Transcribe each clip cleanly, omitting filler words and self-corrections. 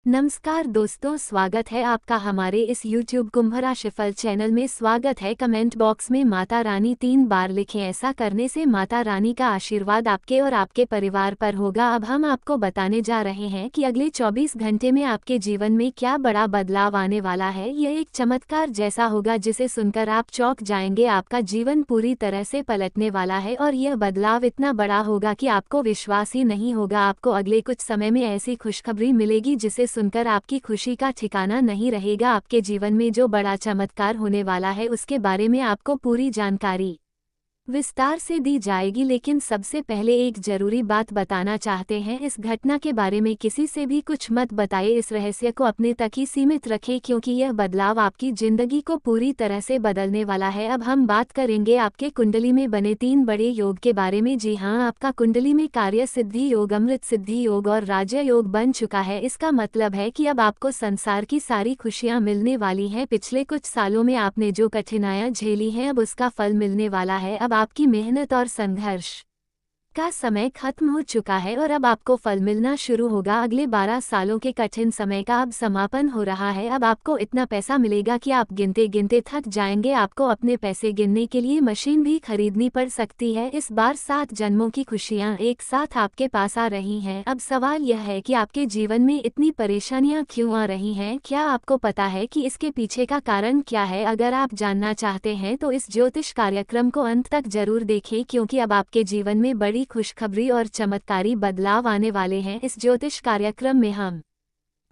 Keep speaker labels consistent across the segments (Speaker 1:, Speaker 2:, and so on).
Speaker 1: नमस्कार दोस्तों, स्वागत है आपका हमारे इस YouTube कुंभ राशिफल चैनल में। स्वागत है। कमेंट बॉक्स में माता रानी 3 बार लिखें। ऐसा करने से माता रानी का आशीर्वाद आपके और आपके परिवार पर होगा। अब हम आपको बताने जा रहे हैं कि अगले 24 घंटे में आपके जीवन में क्या बड़ा बदलाव आने वाला है। यह एक चमत्कार जैसा होगा जिसे सुनकर आप चौंक जाएंगे। आपका जीवन पूरी तरह से पलटने वाला है और यह बदलाव इतना बड़ा होगा कि आपको विश्वास ही नहीं होगा। आपको अगले कुछ समय में ऐसी खुशखबरी मिलेगी जिसे सुनकर आपकी खुशी का ठिकाना नहीं रहेगा। आपके जीवन में जो बड़ा चमत्कार होने वाला है उसके बारे में आपको पूरी जानकारी विस्तार से दी जाएगी, लेकिन सबसे पहले एक जरूरी बात बताना चाहते हैं। इस घटना के बारे में किसी से भी कुछ मत बताइए। इस रहस्य को अपने तक ही सीमित रखें क्योंकि यह बदलाव आपकी जिंदगी को पूरी तरह से बदलने वाला है। अब हम बात करेंगे आपके कुंडली में बने 3 बड़े योग के बारे में। जी हाँ, आपका कुंडली में कार्य सिद्धि योग, अमृत सिद्धि योग और राज्य योग बन चुका है। इसका मतलब है कि अब आपको संसार की सारी खुशियां मिलने वाली हैं। पिछले कुछ सालों में आपने जो कठिनाइयां झेली हैं अब उसका फल मिलने वाला है। अब आपकी मेहनत और संघर्ष का समय खत्म हो चुका है और अब आपको फल मिलना शुरू होगा। अगले 12 सालों के कठिन समय का अब समापन हो रहा है। अब आपको इतना पैसा मिलेगा कि आप गिनते गिनते थक जाएंगे। आपको अपने पैसे गिनने के लिए मशीन भी खरीदनी पड़ सकती है। इस बार 7 जन्मों की खुशियां एक साथ आपके पास आ रही हैं। अब सवाल यह है कि आपके जीवन में इतनी परेशानियां क्यों आ रही हैं? क्या आपको पता है कि इसके पीछे का कारण क्या है? अगर आप जानना चाहते हैं तो इस ज्योतिष कार्यक्रम को अंत तक जरूर देखें क्योंकि अब आपके जीवन में बड़ी खुशखबरी और चमत्कारी बदलाव आने वाले हैं। इस ज्योतिष कार्यक्रम में हम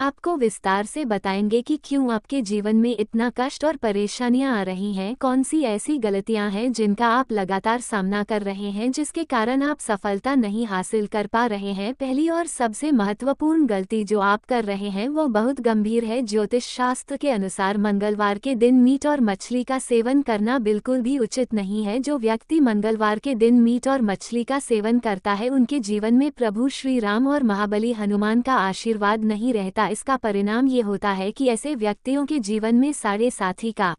Speaker 1: आपको विस्तार से बताएंगे कि क्यों आपके जीवन में इतना कष्ट और परेशानियां आ रही हैं। कौन सी ऐसी गलतियां हैं जिनका आप लगातार सामना कर रहे हैं जिसके कारण आप सफलता नहीं हासिल कर पा रहे हैं। पहली और सबसे महत्वपूर्ण गलती जो आप कर रहे हैं वो बहुत गंभीर है। ज्योतिष शास्त्र के अनुसार मंगलवार के दिन मीट और मछली का सेवन करना बिल्कुल भी उचित नहीं है। जो व्यक्ति मंगलवार के दिन मीट और मछली का सेवन करता है उनके जीवन में प्रभु श्री राम और महाबली हनुमान का आशीर्वाद नहीं रहता। इसका परिणाम ये होता है कि ऐसे व्यक्तियों के जीवन में साढ़े साथी का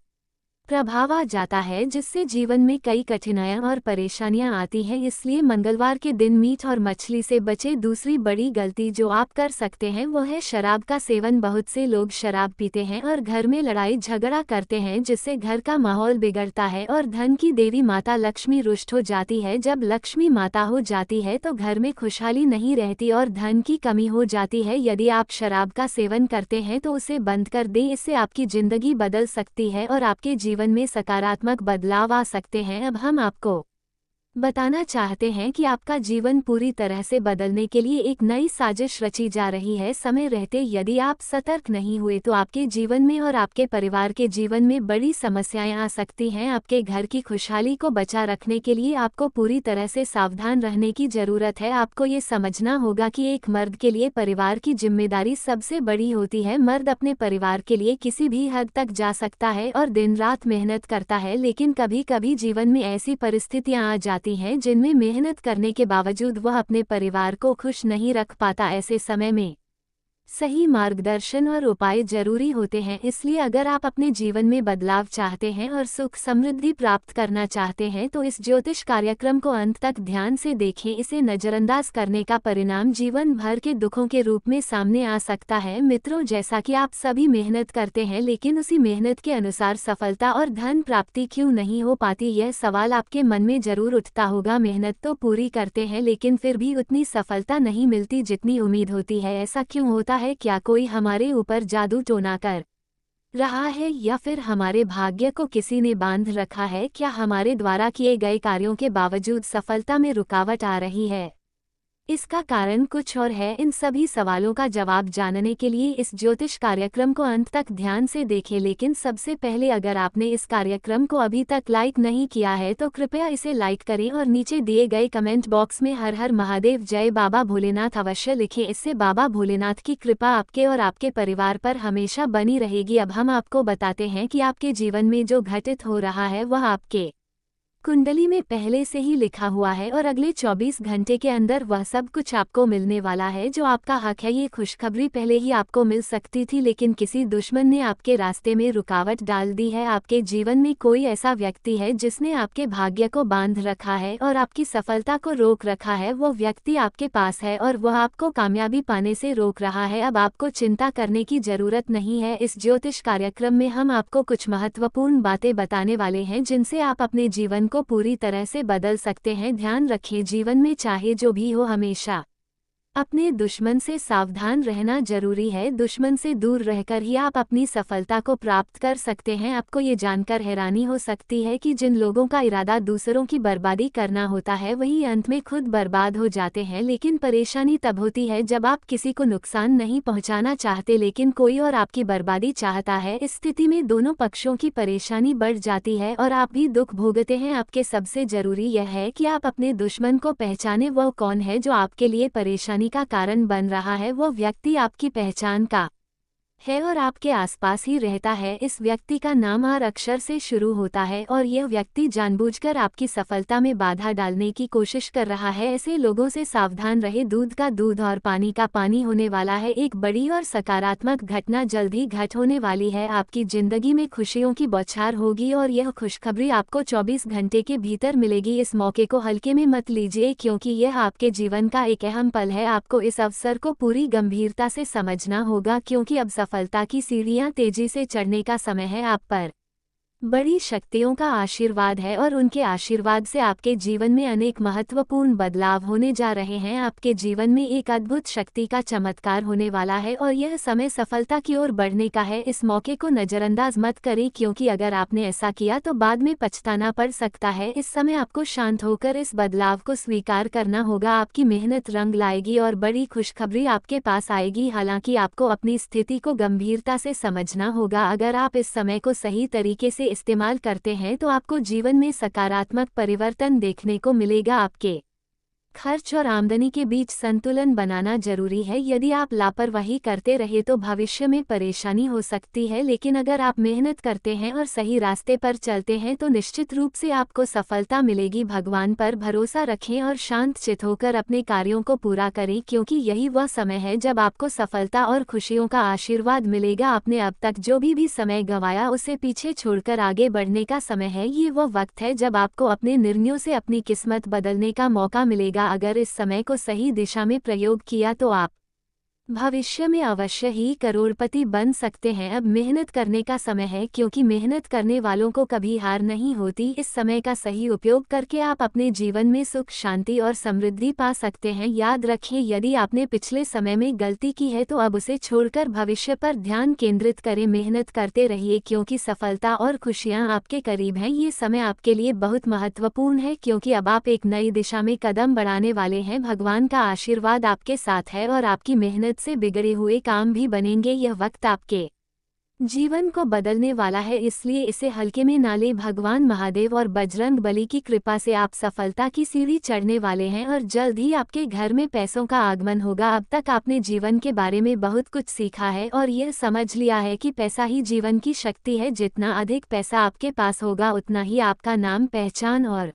Speaker 1: प्रभाव आ जाता है जिससे जीवन में कई कठिनाइयां और परेशानियां आती हैं। इसलिए मंगलवार के दिन मीट और मछली से बचे। दूसरी बड़ी गलती जो आप कर सकते हैं वो है शराब का सेवन। बहुत से लोग शराब पीते हैं और घर में लड़ाई झगड़ा करते हैं जिससे घर का माहौल बिगड़ता है और धन की देवी माता लक्ष्मी रुष्ट हो जाती है। जब लक्ष्मी माता हो जाती है तो घर में खुशहाली नहीं रहती और धन की कमी हो जाती है। यदि आप शराब का सेवन करते हैं तो उसे बंद कर दें। इससे आपकी जिंदगी बदल सकती है और आपके जीवन में सकारात्मक बदलाव आ सकते हैं। अब हम आपको बताना चाहते हैं कि आपका जीवन पूरी तरह से बदलने के लिए एक नई साजिश रची जा रही है। समय रहते यदि आप सतर्क नहीं हुए तो आपके जीवन में और आपके परिवार के जीवन में बड़ी समस्याएं आ सकती हैं। आपके घर की खुशहाली को बचा रखने के लिए आपको पूरी तरह से सावधान रहने की जरूरत है। आपको ये समझना होगा कि एक मर्द के लिए परिवार की जिम्मेदारी सबसे बड़ी होती है। मर्द अपने परिवार के लिए किसी भी हद तक जा सकता है और दिन रात मेहनत करता है, लेकिन कभी कभी जीवन में ऐसी परिस्थितियां आ जाती हैं जिनमें मेहनत करने के बावजूद वह अपने परिवार को खुश नहीं रख पाता। ऐसे समय में सही मार्गदर्शन और उपाय जरूरी होते हैं। इसलिए अगर आप अपने जीवन में बदलाव चाहते हैं और सुख समृद्धि प्राप्त करना चाहते हैं तो इस ज्योतिष कार्यक्रम को अंत तक ध्यान से देखें। इसे नजरअंदाज करने का परिणाम जीवन भर के दुखों के रूप में सामने आ सकता है। मित्रों, जैसा कि आप सभी मेहनत करते हैं लेकिन उसी मेहनत के अनुसार सफलता और धन प्राप्ति क्यों नहीं हो पाती, यह सवाल आपके मन में जरूर उठता होगा। मेहनत तो पूरी करते हैं लेकिन फिर भी उतनी सफलता नहीं मिलती जितनी उम्मीद होती है। ऐसा क्यों होता है? क्या कोई हमारे ऊपर जादू टोना कर रहा है या फिर हमारे भाग्य को किसी ने बांध रखा है? क्या हमारे द्वारा किए गए कार्यों के बावजूद सफलता में रुकावट आ रही है? इसका कारण कुछ और है। इन सभी सवालों का जवाब जानने के लिए इस ज्योतिष कार्यक्रम को अंत तक ध्यान से देखें। लेकिन सबसे पहले अगर आपने इस कार्यक्रम को अभी तक लाइक नहीं किया है तो कृपया इसे लाइक करें और नीचे दिए गए कमेंट बॉक्स में हर हर महादेव जय बाबा भोलेनाथ अवश्य लिखें। इससे बाबा भोलेनाथ की कृपा आपके और आपके परिवार पर हमेशा बनी रहेगी। अब हम आपको बताते हैं कि आपके जीवन में जो घटित हो रहा है वह आपके कुंडली में पहले से ही लिखा हुआ है और अगले 24 घंटे के अंदर वह सब कुछ आपको मिलने वाला है जो आपका हक है। ये खुशखबरी पहले ही आपको मिल सकती थी, लेकिन किसी दुश्मन ने आपके रास्ते में रुकावट डाल दी है। आपके जीवन में कोई ऐसा व्यक्ति है जिसने आपके भाग्य को बांध रखा है और आपकी सफलता को रोक रखा है। वो व्यक्ति आपके पास है और वह आपको कामयाबी पाने से रोक रहा है। अब आपको चिंता करने की जरूरत नहीं है। इस ज्योतिष कार्यक्रम में हम आपको कुछ महत्वपूर्ण बातें बताने वाले हैं जिनसे आप अपने जीवन को पूरी तरह से बदल सकते हैं। ध्यान रखिए, जीवन में चाहे जो भी हो हमेशा अपने दुश्मन से सावधान रहना जरूरी है। दुश्मन से दूर रहकर ही आप अपनी सफलता को प्राप्त कर सकते हैं। आपको ये जानकर हैरानी हो सकती है कि जिन लोगों का इरादा दूसरों की बर्बादी करना होता है वही अंत में खुद बर्बाद हो जाते हैं। लेकिन परेशानी तब होती है जब आप किसी को नुकसान नहीं पहुंचाना चाहते लेकिन कोई और आपकी बर्बादी चाहता है। इस स्थिति में दोनों पक्षों की परेशानी बढ़ जाती है और आप भी दुख भोगते हैं। आपके सबसे जरूरी यह है कि आप अपने दुश्मन को पहचाने। वह कौन है जो आपके लिए परेशानी का कारण बन रहा है। वो व्यक्ति आपकी पहचान का है और आपके आसपास ही रहता है। इस व्यक्ति का नाम आर अक्षर से शुरू होता है और यह व्यक्ति जानबूझकर आपकी सफलता में बाधा डालने की कोशिश कर रहा है। ऐसे लोगों से सावधान रहे। दूध का दूध और पानी का पानी होने वाला है। एक बड़ी और सकारात्मक घटना जल्द ही घट होने वाली है। आपकी जिंदगी में खुशियों की बौछार होगी और यह खुशखबरी आपको 24 घंटे के भीतर मिलेगी। इस मौके को हल्के में मत लीजिए क्योंकि यह आपके जीवन का एक अहम पल है। आपको इस अवसर को पूरी गंभीरता से समझना होगा क्योंकि अब सफलता की सीढ़ियां तेजी से चढ़ने का समय है। आप पर बड़ी शक्तियों का आशीर्वाद है और उनके आशीर्वाद से आपके जीवन में अनेक महत्वपूर्ण बदलाव होने जा रहे हैं। आपके जीवन में एक अद्भुत शक्ति का चमत्कार होने वाला है और यह समय सफलता की ओर बढ़ने का है। इस मौके को नजरअंदाज मत करें क्योंकि अगर आपने ऐसा किया तो बाद में पछताना पड़ सकता है। इस समय आपको शांत होकर इस बदलाव को स्वीकार करना होगा। आपकी मेहनत रंग लाएगी और बड़ी खुशखबरी आपके पास आएगी। हालांकि आपको अपनी स्थिति को गंभीरता से समझना होगा। अगर आप इस समय को सही तरीके से इस्तेमाल करते हैं तो आपको जीवन में सकारात्मक परिवर्तन देखने को मिलेगा। आपके खर्च और आमदनी के बीच संतुलन बनाना जरूरी है। यदि आप लापरवाही करते रहे तो भविष्य में परेशानी हो सकती है, लेकिन अगर आप मेहनत करते हैं और सही रास्ते पर चलते हैं तो निश्चित रूप से आपको सफलता मिलेगी। भगवान पर भरोसा रखें और शांत चित्त होकर अपने कार्यों को पूरा करें क्योंकि यही वह समय है जब आपको सफलता और खुशियों का आशीर्वाद मिलेगा। आपने अब तक जो भी समय गंवाया उसे पीछे छोड़कर आगे बढ़ने का समय है। ये वह वक्त है जब आपको अपने निर्णयों से अपनी किस्मत बदलने का मौका मिलेगा। अगर इस समय को सही दिशा में प्रयोग किया तो आप भविष्य में अवश्य ही करोड़पति बन सकते हैं। अब मेहनत करने का समय है क्योंकि मेहनत करने वालों को कभी हार नहीं होती। इस समय का सही उपयोग करके आप अपने जीवन में सुख, शांति और समृद्धि पा सकते हैं। याद रखें, यदि आपने पिछले समय में गलती की है तो अब उसे छोड़कर भविष्य पर ध्यान केंद्रित करें। मेहनत करते रहिए क्योंकि सफलता और खुशियां आपके करीब हैं। ये समय आपके लिए बहुत महत्वपूर्ण है क्योंकि अब आप एक नई दिशा में कदम बढ़ाने वाले हैं। भगवान का आशीर्वाद आपके साथ है और आपकी मेहनत से बिगड़े हुए काम भी बनेंगे। यह वक्त आपके जीवन को बदलने वाला है, इसलिए इसे हल्के में ना लें। भगवान महादेव और बजरंग बली की कृपा से आप सफलता की सीढ़ी चढ़ने वाले हैं और जल्द ही आपके घर में पैसों का आगमन होगा। अब तक आपने जीवन के बारे में बहुत कुछ सीखा है और यह समझ लिया है कि पैसा ही जीवन की शक्ति है। जितना अधिक पैसा आपके पास होगा उतना ही आपका नाम, पहचान और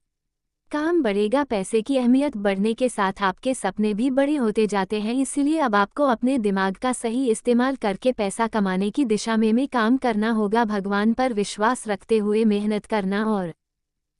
Speaker 1: काम बढ़ेगा। पैसे की अहमियत बढ़ने के साथ आपके सपने भी बड़े होते जाते हैं। इसलिए अब आपको अपने दिमाग का सही इस्तेमाल करके पैसा कमाने की दिशा में काम करना होगा। भगवान पर विश्वास रखते हुए मेहनत करना और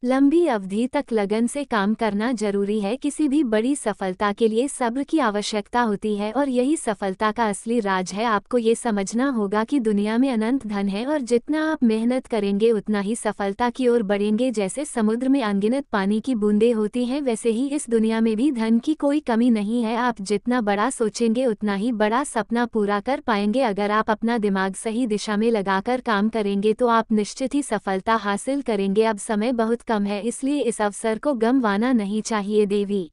Speaker 1: लंबी अवधि तक लगन से काम करना जरूरी है। किसी भी बड़ी सफलता के लिए सब्र की आवश्यकता होती है और यही सफलता का असली राज है। आपको ये समझना होगा कि दुनिया में अनंत धन है और जितना आप मेहनत करेंगे उतना ही सफलता की ओर बढ़ेंगे। जैसे समुद्र में अनगिनत पानी की बूंदें होती हैं वैसे ही इस दुनिया में भी धन की कोई कमी नहीं है। आप जितना बड़ा सोचेंगे उतना ही बड़ा सपना पूरा कर पाएंगे। अगर आप अपना दिमाग सही दिशा में लगाकर काम करेंगे तो आप निश्चित ही सफलता हासिल करेंगे। अब समय बहुत कम है, इसलिए इस अवसर को गंवाना नहीं चाहिए। देवी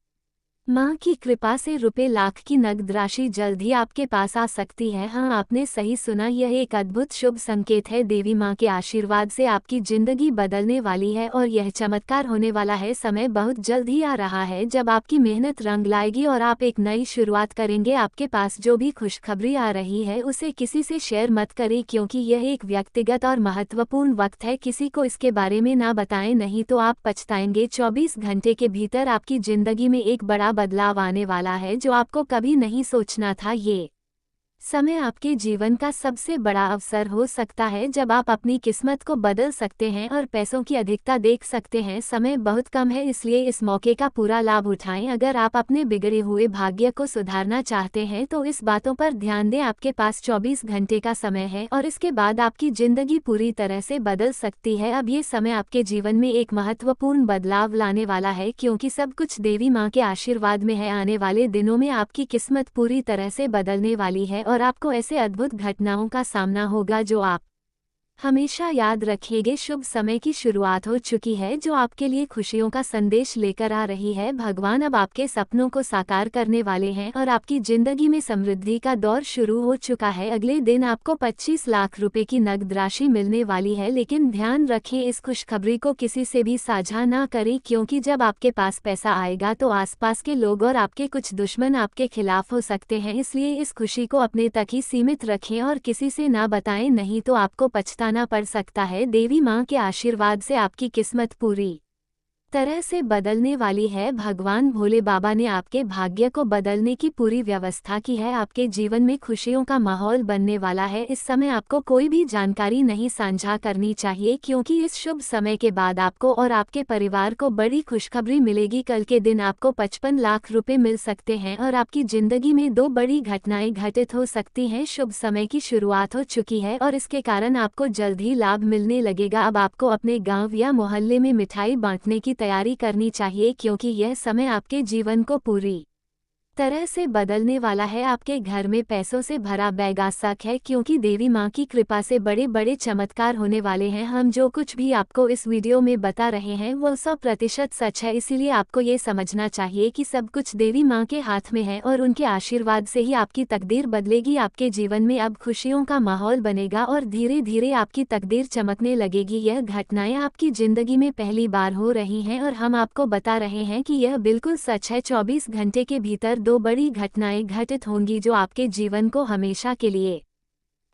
Speaker 1: माँ की कृपा से रुपए लाख की नगद राशि जल्द ही आपके पास आ सकती है। हाँ, आपने सही सुना, यह एक अद्भुत शुभ संकेत है। देवी माँ के आशीर्वाद से आपकी जिंदगी बदलने वाली है और यह चमत्कार होने वाला है। समय बहुत जल्द ही आ रहा है जब आपकी मेहनत रंग लाएगी और आप एक नई शुरुआत करेंगे। आपके पास जो भी खुशखबरी आ रही है उसे किसी से शेयर मत करें, क्योंकि यह एक व्यक्तिगत और महत्वपूर्ण वक्त है। किसी को इसके बारे में ना बताएं, नहीं तो आप पछताएंगे। 24 घंटे के भीतर आपकी जिंदगी में एक बड़ा बदलाव आने वाला है जो आपको कभी नहीं सोचना था। ये समय आपके जीवन का सबसे बड़ा अवसर हो सकता है जब आप अपनी किस्मत को बदल सकते हैं और पैसों की अधिकता देख सकते हैं। समय बहुत कम है, इसलिए इस मौके का पूरा लाभ उठाएं। अगर आप अपने बिगड़े हुए भाग्य को सुधारना चाहते हैं तो इस बातों पर ध्यान दें। आपके पास 24 घंटे का समय है और इसके बाद आपकी जिंदगी पूरी तरह से बदल सकती है। अब ये समय आपके जीवन में एक महत्वपूर्ण बदलाव लाने वाला है, क्योंकि सब कुछ देवी माँ के आशीर्वाद में है। आने वाले दिनों में आपकी किस्मत पूरी तरह से बदलने वाली है और आपको ऐसे अद्भुत घटनाओं का सामना होगा जो आप हमेशा याद रखेंगे। शुभ समय की शुरुआत हो चुकी है जो आपके लिए खुशियों का संदेश लेकर आ रही है। भगवान अब आपके सपनों को साकार करने वाले हैं और आपकी जिंदगी में समृद्धि का दौर शुरू हो चुका है। अगले दिन आपको 25 लाख रुपए की नगद राशि मिलने वाली है, लेकिन ध्यान रखें, इस खुशखबरी को किसी से भी साझा ना करें, क्योंकि जब आपके पास पैसा आएगा तो आसपास के लोग और आपके कुछ दुश्मन आपके खिलाफ हो सकते हैं। इसलिए इस खुशी को अपने तक ही सीमित रखें और किसी से ना बताएं, नहीं तो आपको पछताना पड़ सकता है। देवी माँ के आशीर्वाद से आपकी किस्मत पूरी तरह से बदलने वाली है। भगवान भोले बाबा ने आपके भाग्य को बदलने की पूरी व्यवस्था की है। आपके जीवन में खुशियों का माहौल बनने वाला है। इस समय आपको कोई भी जानकारी नहीं साझा करनी चाहिए, क्योंकि इस शुभ समय के बाद आपको और आपके परिवार को बड़ी खुशखबरी मिलेगी। कल के दिन आपको 55 लाख रुपए मिल सकते हैं और आपकी जिंदगी में 2 बड़ी घटनाएं घटित हो सकती हैं। शुभ समय की शुरुआत हो चुकी है और इसके कारण आपको जल्द ही लाभ मिलने लगेगा। अब आपको अपने गाँव या मोहल्ले में मिठाई बांटने की तैयारी करनी चाहिए, क्योंकि यह समय आपके जीवन को पूरी तरह से बदलने वाला है। आपके घर में पैसों से भरा बैग आ सकता है, क्योंकि देवी माँ की कृपा से बड़े बड़े चमत्कार होने वाले हैं। हम जो कुछ भी आपको इस वीडियो में बता रहे हैं वो 100% सच है, इसीलिए आपको ये समझना चाहिए कि सब कुछ देवी माँ के हाथ में है और उनके आशीर्वाद से ही आपकी तकदीर बदलेगी। आपके जीवन में अब खुशियों का माहौल बनेगा और धीरे धीरे आपकी तकदीर चमकने लगेगी। यह घटनाएं आपकी जिंदगी में पहली बार हो रही हैं और हम आपको बता रहे हैं कि यह बिल्कुल सच है। 24 घंटे के भीतर 2 बड़ी घटनाएं घटित होंगी जो आपके जीवन को हमेशा के लिए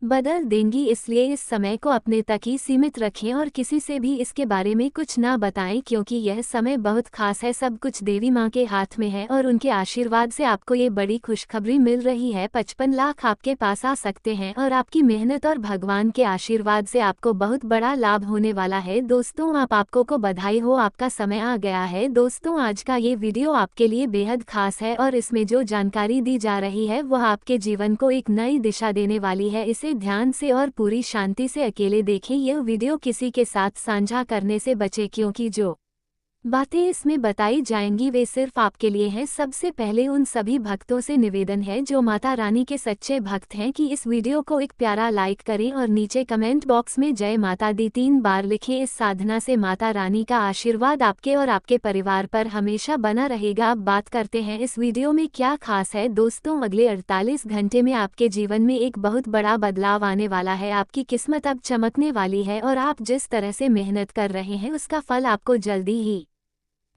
Speaker 1: बदल देंगी। इसलिए इस समय को अपने तक ही सीमित रखें और किसी से भी इसके बारे में कुछ ना बताएं, क्योंकि यह समय बहुत खास है। सब कुछ देवी माँ के हाथ में है और उनके आशीर्वाद से आपको ये बड़ी खुशखबरी मिल रही है। 55 लाख आपके पास आ सकते हैं और आपकी मेहनत और भगवान के आशीर्वाद से आपको बहुत बड़ा लाभ होने वाला है। दोस्तों, आपको को बधाई हो, आपका समय आ गया है। दोस्तों, आज का ये वीडियो आपके लिए बेहद खास है और इसमें जो जानकारी दी जा रही है वह आपके जीवन को एक नई दिशा देने वाली है। इसे ध्यान से और पूरी शांति से अकेले देखें। यह वीडियो किसी के साथ साझा करने से बचें, क्योंकि जो बातें इसमें बताई जाएंगी वे सिर्फ आपके लिए हैं। सबसे पहले उन सभी भक्तों से निवेदन है जो माता रानी के सच्चे भक्त हैं कि इस वीडियो को एक प्यारा लाइक करें और नीचे कमेंट बॉक्स में जय माता दी 3 बार लिखें। इस साधना से माता रानी का आशीर्वाद आपके और आपके परिवार पर हमेशा बना रहेगा। अब बात करते हैं इस वीडियो में क्या खास है। दोस्तों, अगले 48 घंटे में आपके जीवन में एक बहुत बड़ा बदलाव आने वाला है। आपकी किस्मत अब चमकने वाली है और आप जिस तरह से मेहनत कर रहे हैं उसका फल आपको जल्दी ही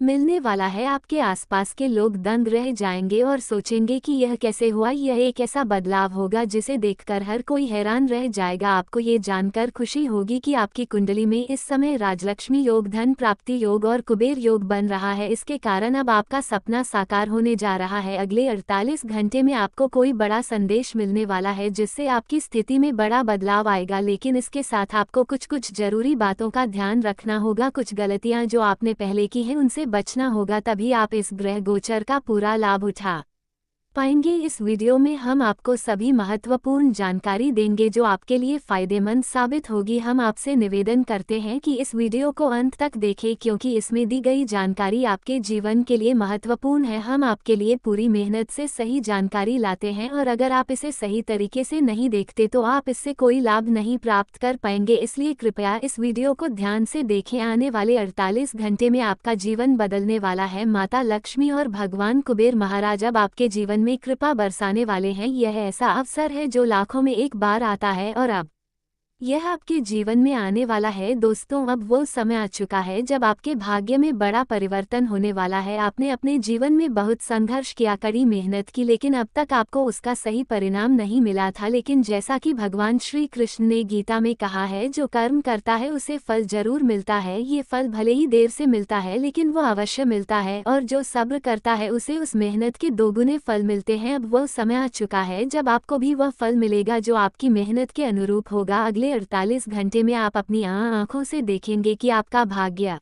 Speaker 1: मिलने वाला है। आपके आसपास के लोग दंग रह जाएंगे और सोचेंगे कि यह कैसे हुआ। यह एक ऐसा बदलाव होगा जिसे देखकर हर कोई हैरान रह जाएगा। आपको ये जानकर खुशी होगी कि आपकी कुंडली में इस समय राजलक्ष्मी योग, धन प्राप्ति योग और कुबेर योग बन रहा है। इसके कारण अब आपका सपना साकार होने जा रहा है। अगले 48 घंटे में आपको कोई बड़ा संदेश मिलने वाला है जिससे आपकी स्थिति में बड़ा बदलाव आएगा, लेकिन इसके साथ आपको कुछ जरूरी बातों का ध्यान रखना होगा। कुछ गलतियां जो आपने पहले की हैं उनसे बचना होगा, तभी आप इस ग्रह गोचर का पूरा लाभ उठा पाएंगे। इस वीडियो में हम आपको सभी महत्वपूर्ण जानकारी देंगे जो आपके लिए फायदेमंद साबित होगी। हम आपसे निवेदन करते हैं कि इस वीडियो को अंत तक देखें क्योंकि इसमें दी गई जानकारी आपके जीवन के लिए महत्वपूर्ण है। हम आपके लिए पूरी मेहनत से सही जानकारी लाते हैं और अगर आप इसे सही तरीके से नहीं देखते तो आप इससे कोई लाभ नहीं प्राप्त कर पाएंगे। इसलिए कृपया इस वीडियो को ध्यान से देखें। आने वाले 48 घंटे में आपका जीवन बदलने वाला है। माता लक्ष्मी और भगवान कुबेर महाराज अब आपके जीवन में कृपा बरसाने वाले हैं। यह ऐसा अवसर है जो लाखों में एक बार आता है और अब यह आपके जीवन में आने वाला है। दोस्तों, अब वो समय आ चुका है जब आपके भाग्य में बड़ा परिवर्तन होने वाला है। आपने अपने जीवन में बहुत संघर्ष किया, कड़ी मेहनत की, लेकिन अब तक आपको उसका सही परिणाम नहीं मिला था। लेकिन जैसा कि भगवान श्री कृष्ण ने गीता में कहा है, जो कर्म करता है उसे फल जरूर मिलता है। ये फल भले ही देर से मिलता है लेकिन वो अवश्य मिलता है, और जो सब्र करता है उसे उस मेहनत के दोगुने फल मिलते हैं। अब वो समय आ चुका है जब आपको भी वह फल मिलेगा जो आपकी मेहनत के अनुरूप होगा। अगले 48 घंटे में आप अपनी आंखों से देखेंगे कि आपका भाग्य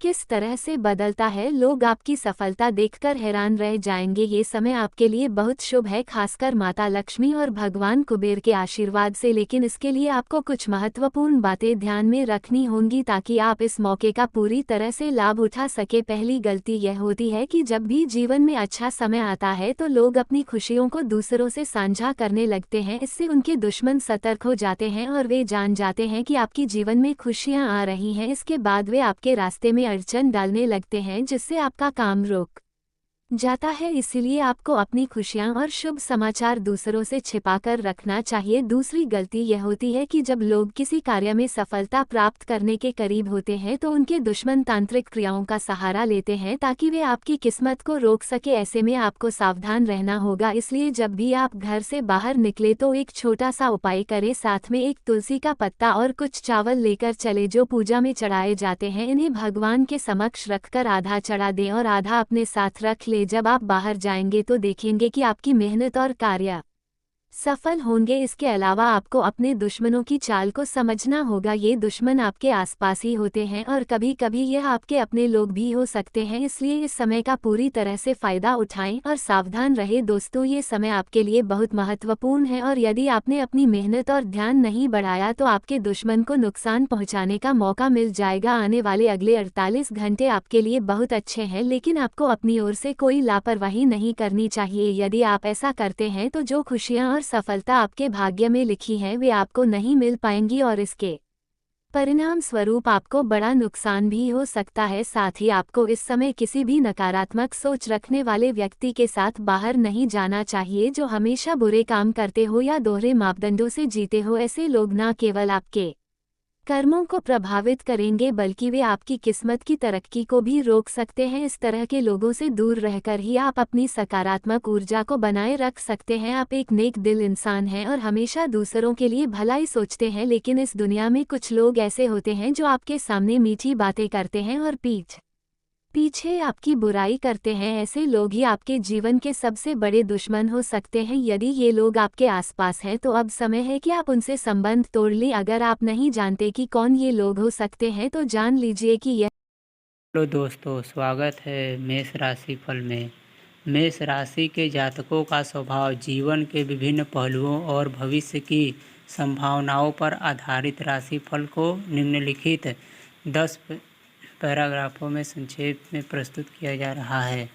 Speaker 1: किस तरह से बदलता है। लोग आपकी सफलता देखकर हैरान रह जाएंगे। ये समय आपके लिए बहुत शुभ है, खासकर माता लक्ष्मी और भगवान कुबेर के आशीर्वाद से। लेकिन इसके लिए आपको कुछ महत्वपूर्ण बातें ध्यान में रखनी होंगी ताकि आप इस मौके का पूरी तरह से लाभ उठा सके। पहली गलती यह होती है कि जब भी जीवन में अच्छा समय आता है तो लोग अपनी खुशियों को दूसरों से साझा करने लगते हैं। इससे उनके दुश्मन सतर्क हो जाते हैं और वे जान जाते हैं कि आपकी जीवन में खुशियां आ रही हैं। इसके बाद वे आपके रास्ते में अड़चन डालने लगते हैं जिससे आपका काम रुक जाता है। इसलिए आपको अपनी खुशियां और शुभ समाचार दूसरों से छिपाकर रखना चाहिए। दूसरी गलती यह होती है कि जब लोग किसी कार्य में सफलता प्राप्त करने के करीब होते हैं तो उनके दुश्मन तांत्रिक क्रियाओं का सहारा लेते हैं ताकि वे आपकी किस्मत को रोक सके। ऐसे में आपको सावधान रहना होगा। इसलिए जब भी आप घर से बाहर निकले तो एक छोटा सा उपाय करें। साथ में एक तुलसी का पत्ता और कुछ चावल लेकर चले जो पूजा में चढ़ाए जाते हैं। इन्हें भगवान के समक्ष रखकर आधा चढ़ा दें और आधा अपने साथ रख ले। जब आप बाहर जाएंगे तो देखेंगे कि आपकी मेहनत और कार्य सफल होंगे। इसके अलावा आपको अपने दुश्मनों की चाल को समझना होगा। ये दुश्मन आपके आसपास ही होते हैं और कभी कभी यह आपके अपने लोग भी हो सकते हैं। इसलिए इस समय का पूरी तरह से फायदा उठाएं और सावधान रहें। दोस्तों, ये समय आपके लिए बहुत महत्वपूर्ण है और यदि आपने अपनी मेहनत और ध्यान नहीं बढ़ाया तो आपके दुश्मन को नुकसान पहुंचाने का मौका मिल जाएगा। आने वाले अगले 48 घंटे आपके लिए बहुत अच्छे हैं, लेकिन आपको अपनी ओर से कोई लापरवाही नहीं करनी चाहिए। यदि आप ऐसा करते हैं तो जो खुशियां और सफलता आपके भाग्य में लिखी है वे आपको नहीं मिल पाएंगी और इसके परिणाम स्वरूप आपको बड़ा नुकसान भी हो सकता है। साथ ही आपको इस समय किसी भी नकारात्मक सोच रखने वाले व्यक्ति के साथ बाहर नहीं जाना चाहिए जो हमेशा बुरे काम करते हो या दोहरे मापदंडों से जीते हो। ऐसे लोग न केवल आपके कर्मों को प्रभावित करेंगे बल्कि वे आपकी किस्मत की तरक्की को भी रोक सकते हैं। इस तरह के लोगों से दूर रहकर ही आप अपनी सकारात्मक ऊर्जा को बनाए रख सकते हैं। आप एक नेक दिल इंसान हैं और हमेशा दूसरों के लिए भलाई सोचते हैं, लेकिन इस दुनिया में कुछ लोग ऐसे होते हैं जो आपके सामने मीठी बातें करते हैं और पीछे आपकी बुराई करते हैं। ऐसे लोग ही आपके जीवन के सबसे बड़े दुश्मन हो सकते हैं। यदि ये लोग आपके आसपास हैं तो अब समय है कि आप उनसे संबंध तोड़ लें। अगर आप नहीं जानते कि कौन ये लोग हो सकते हैं तो जान लीजिए कि यह
Speaker 2: हेलो दोस्तों, स्वागत है मेष राशि फल में। मेष राशि के जातकों का स्वभाव जीवन के विभिन्न पहलुओं और भविष्य की संभावनाओं पर आधारित राशिफल को निम्नलिखित 10 पैराग्राफों में संक्षेप में प्रस्तुत किया जा रहा है।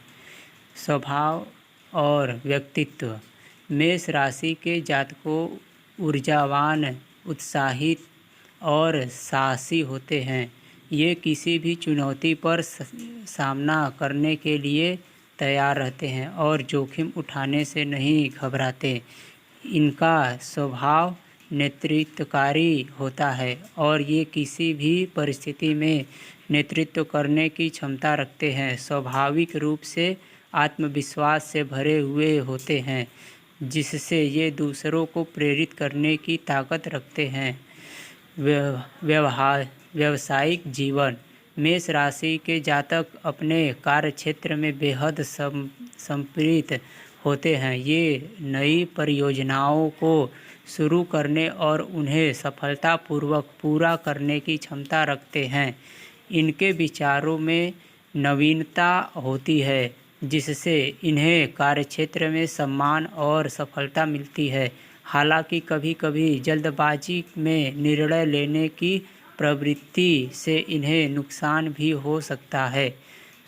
Speaker 2: स्वभाव और व्यक्तित्व। मेष राशि के जातकों ऊर्जावान, उत्साहित और साहसी होते हैं। ये किसी भी चुनौती पर सामना करने के लिए तैयार रहते हैं और जोखिम उठाने से नहीं घबराते। इनका स्वभाव नेतृत्वकारी होता है और ये किसी भी परिस्थिति में नेतृत्व करने की क्षमता रखते हैं। स्वाभाविक रूप से आत्मविश्वास से भरे हुए होते हैं जिससे ये दूसरों को प्रेरित करने की ताकत रखते हैं। व्यावसायिक जीवन। मेष राशि के जातक अपने कार्यक्षेत्र में बेहद संप्रीत होते हैं। ये नई परियोजनाओं को शुरू करने और उन्हें सफलतापूर्वक पूरा करने की क्षमता रखते हैं। इनके विचारों में नवीनता होती है जिससे इन्हें कार्यक्षेत्र में सम्मान और सफलता मिलती है। हालांकि कभी कभी जल्दबाजी में निर्णय लेने की प्रवृत्ति से इन्हें नुकसान भी हो सकता है।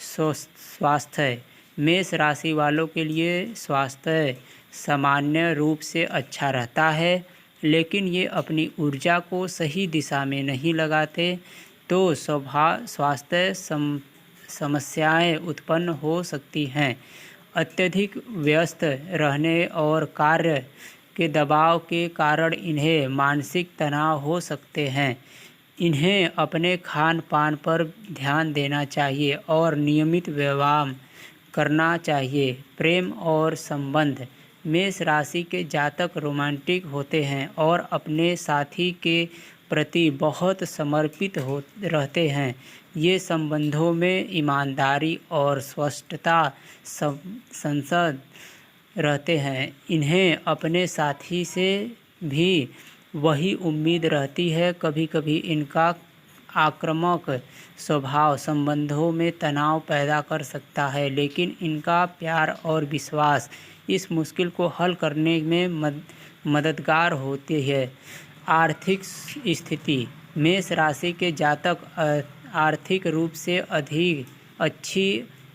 Speaker 2: स्वास्थ्य। मेष राशि वालों के लिए स्वास्थ्य सामान्य रूप से अच्छा रहता है, लेकिन ये अपनी ऊर्जा को सही दिशा में नहीं लगाते तो स्वास्थ्य समस्याएं उत्पन्न हो सकती हैं। अत्यधिक व्यस्त रहने और कार्य के दबाव के कारण इन्हें मानसिक तनाव हो सकते हैं। इन्हें अपने खान पान पर ध्यान देना चाहिए और नियमित व्यायाम करना चाहिए। प्रेम और संबंध। मेष राशि के जातक रोमांटिक होते हैं और अपने साथी के प्रति बहुत समर्पित रहते हैं। ये संबंधों में ईमानदारी और स्पष्टता संसद रहते हैं। इन्हें अपने साथी से भी वही उम्मीद रहती है। कभी कभी इनका आक्रामक स्वभाव संबंधों में तनाव पैदा कर सकता है, लेकिन इनका प्यार और विश्वास इस मुश्किल को हल करने में मददगार होती है। आर्थिक स्थिति। मेष राशि के जातक आर्थिक रूप से अधिक अच्छी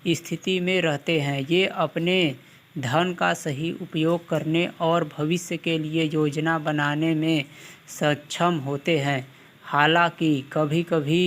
Speaker 2: स्थिति में रहते हैं। ये अपने धन का सही उपयोग करने और भविष्य के लिए योजना बनाने में सक्षम होते हैं। हालांकि कभी कभी